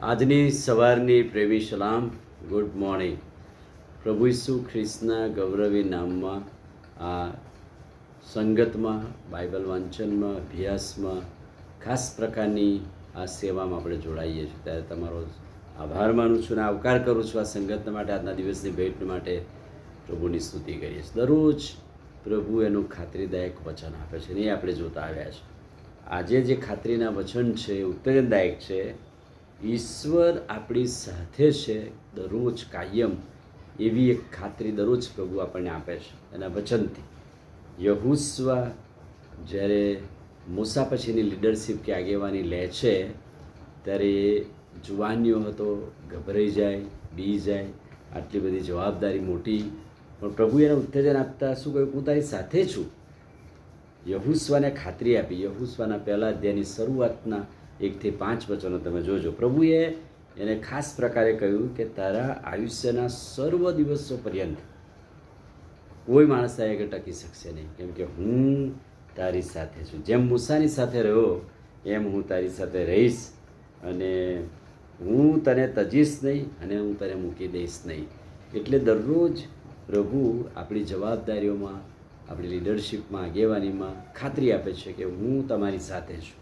આજની સવારની પ્રેમી સલામ. Good morning. પ્રભુ ઈસુ ખ્રિસ્તના ગૌરવી નામમાં આ સંગતમાં, બાઇબલ વાંચનમાં, અભ્યાસમાં ખાસ પ્રકારની આ સેવામાં આપણે જોડાઈએ છીએ. ત્યારે તમારો આભાર માનું છું અને આવકાર કરું છું આ સંગતના માટે, આજના દિવસની ભેટ માટે પ્રભુની સ્તુતિ કરીએ છીએ. દરરોજ પ્રભુ એનું ખાતરીદાયક વચન આપે છે અને એ આપણે જોતા આવ્યા છે. આજે જે ખાતરીના વચન છે એ ઉત્તેજનદાયક છે. ઈશ્વર આપણી સાથે છે દરરોજ કાયમ, એવી એક ખાતરી દરરોજ પ્રભુ આપણને આપે છે એના વચનથી. યહોશુઆ જ્યારે મૂસા પછીની લીડરશિપ કે આગેવાની લે છે ત્યારે એ જુવાનીઓ હતો, ગભરાઈ જાય, બી જાય, આટલી બધી જવાબદારી મોટી, પણ પ્રભુ એને ઉત્તેજન આપતા શું કહ્યું? હું તારી સાથે છું. યહોશુઆને ખાતરી આપી. યહોશુઆના પહેલા અધ્યાયની શરૂઆતના 1 થી 5 વચનો તમે જોજો. પ્રભુએ એને ખાસ પ્રકારે કહ્યું કે તારા આયુષ્યના સર્વ દિવસો પર્યંત કોઈ માણસ આ આગળ ટકી શકશે નહીં, કેમ કે હું તારી સાથે છું. જેમ મૂસાની સાથે રહ્યો એમ હું તારી સાથે રહીશ, અને હું તને તજીશ નહીં અને હું તને મૂકી દઈશ નહીં. એટલે દરરોજ પ્રભુ આપણી જવાબદારીઓમાં, આપણી લીડરશિપમાં, આગેવાનીમાં ખાતરી આપે છે કે હું તમારી સાથે છું.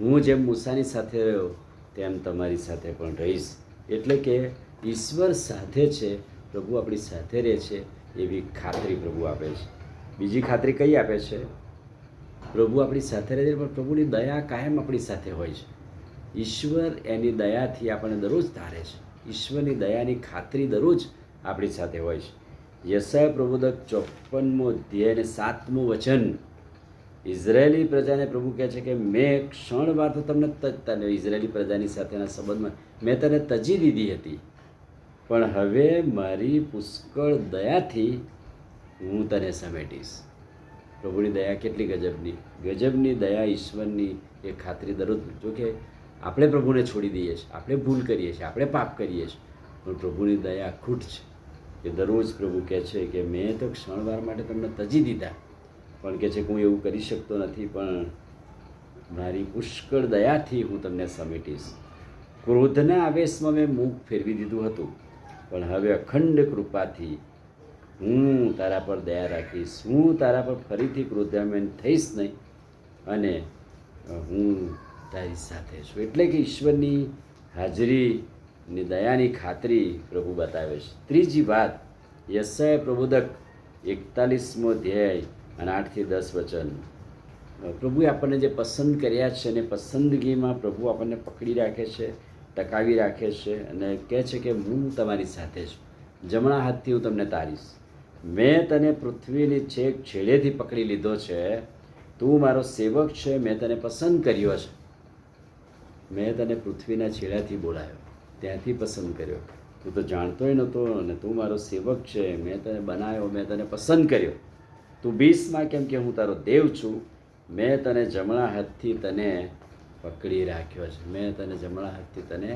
હું જેમ મૂસાની સાથે રહ્યો તેમ તમારી સાથે પણ રહીશ. એટલે કે ઈશ્વર સાથે છે, પ્રભુ આપણી સાથે રહે છે, એવી ખાતરી પ્રભુ આપે છે. બીજી ખાતરી કઈ આપે છે? પ્રભુ આપણી સાથે રહે છે, પણ પ્રભુની દયા કાયમ આપણી સાથે હોય છે. ઈશ્વર એની દયાથી આપણને દરરોજ ધારે છે. ઈશ્વરની દયાની ખાતરી દરરોજ આપણી સાથે હોય છે. યશાયા પ્રબોધક 54મો અધ્યાય અને 7મું વચન, ઇઝરાયેલી પ્રજાને પ્રભુ કહે છે કે મેં ક્ષણવાર તો તમને ઇઝરાયેલી પ્રજાની સાથેના સંબંધમાં મેં તને તજી દીધી હતી, પણ હવે મારી પુષ્કળ દયાથી હું તને સમેટીશ. પ્રભુની દયા કેટલી ગજબની! ગજબની દયા ઈશ્વરની એ ખાતરી દરરોજ. જો કે આપણે પ્રભુને છોડી દઈએ છીએ, આપણે ભૂલ કરીએ છીએ, આપણે પાપ કરીએ છીએ, પણ પ્રભુની દયા ખૂટ છે કે દરરોજ પ્રભુ કહે છે કે મેં તો ક્ષણવાર માટે તમને તજી દીધા, પણ કહે છે કે હું એવું કરી શકતો નથી, પણ મારી પુષ્કળ દયાથી હું તમને સમેટીશ. ક્રોધના આવેશમાં મેં મુખ ફેરવી દીધું હતું, પણ હવે અખંડ કૃપાથી હું તારા પર દયા રાખીશ. હું તારા પર ફરીથી ક્રોધાયમાન થઈશ નહીં, અને હું તારી સાથે છું. એટલે કે ઈશ્વરની હાજરીની દયાની ખાતરી પ્રભુ બતાવે છે. ત્રીજી વાત, યશાયા પ્રબોધક 41મો અધ્યાય અને 8 થી 10 વચન. પ્રભુએ આપણને જે પસંદ કર્યા છે અને પસંદગીમાં પ્રભુ આપણને પકડી રાખે છે, ટકાવી રાખે છે અને કહે છે કે હું તમારી સાથે છું. જમણા હાથથી હું તમને તારીશ. મેં તને પૃથ્વીની છેક છેડેથી પકડી લીધો છે. તું મારો સેવક છે, મેં તને પસંદ કર્યો છે. મેં તને પૃથ્વીના છેડાથી બોલાયો, ત્યાંથી પસંદ કર્યો. તું તો જાણતોય નહોતો અને તું મારો સેવક છે. મેં તને બનાવ્યો, મેં તને પસંદ કર્યો. તું બીસમાં કેમ કે હું તારો દેવ છું. મેં તને જમણા હાથથી તને પકડી રાખ્યો છે. મેં તને જમણા હાથથી તને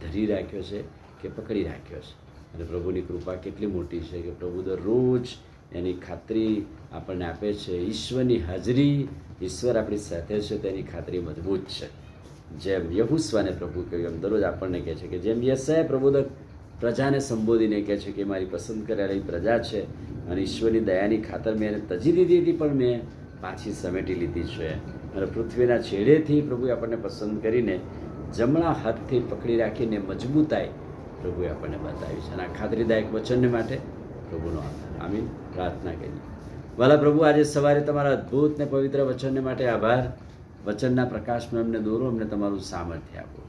ધરી રાખ્યો છે કે પકડી રાખ્યો છે. અને પ્રભુની કૃપા કેટલી મોટી છે કે પ્રભુ દરરોજ એની ખાતરી આપણને આપે છે. ઈશ્વરની હાજરી, ઈશ્વર આપણી સાથે છે તેની ખાતરી મજબૂત છે. જેમ યહોશુઆને પ્રભુ કહ્યું એમ દરરોજ આપણને કહે છે કે જેમ યશાયા પ્રબોધક પ્રજાને સંબોધીને કહે છે કે મારી પસંદ કરેલી પ્રજા છે અને ઈશ્વરની દયાની ખાતર મેં એને તજી દીધી હતી, પણ મેં પાછી સમેટી લીધી છે. અને પૃથ્વીના છેડેથી પ્રભુએ આપણને પસંદ કરીને જમણા હાથથી પકડી રાખીને મજબૂતાઈ પ્રભુએ આપણને બતાવી છે. અને આ ખાતરીદાયક વચનને માટે પ્રભુનો આભાર. આમીન. પ્રાર્થના કરીએ. વાલા પ્રભુ, આજે સવારે તમારા અદ્ભુત ને પવિત્ર વચનને માટે આભાર. વચનના પ્રકાશમાં અમને દોરો, અમને તમારું સામર્થ્ય આપો.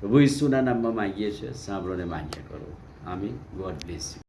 પ્રભુ ઈસુના નામમાં માંગીએ છીએ, સાંભળો ને માન્ય કરો. આમીન. God bless you.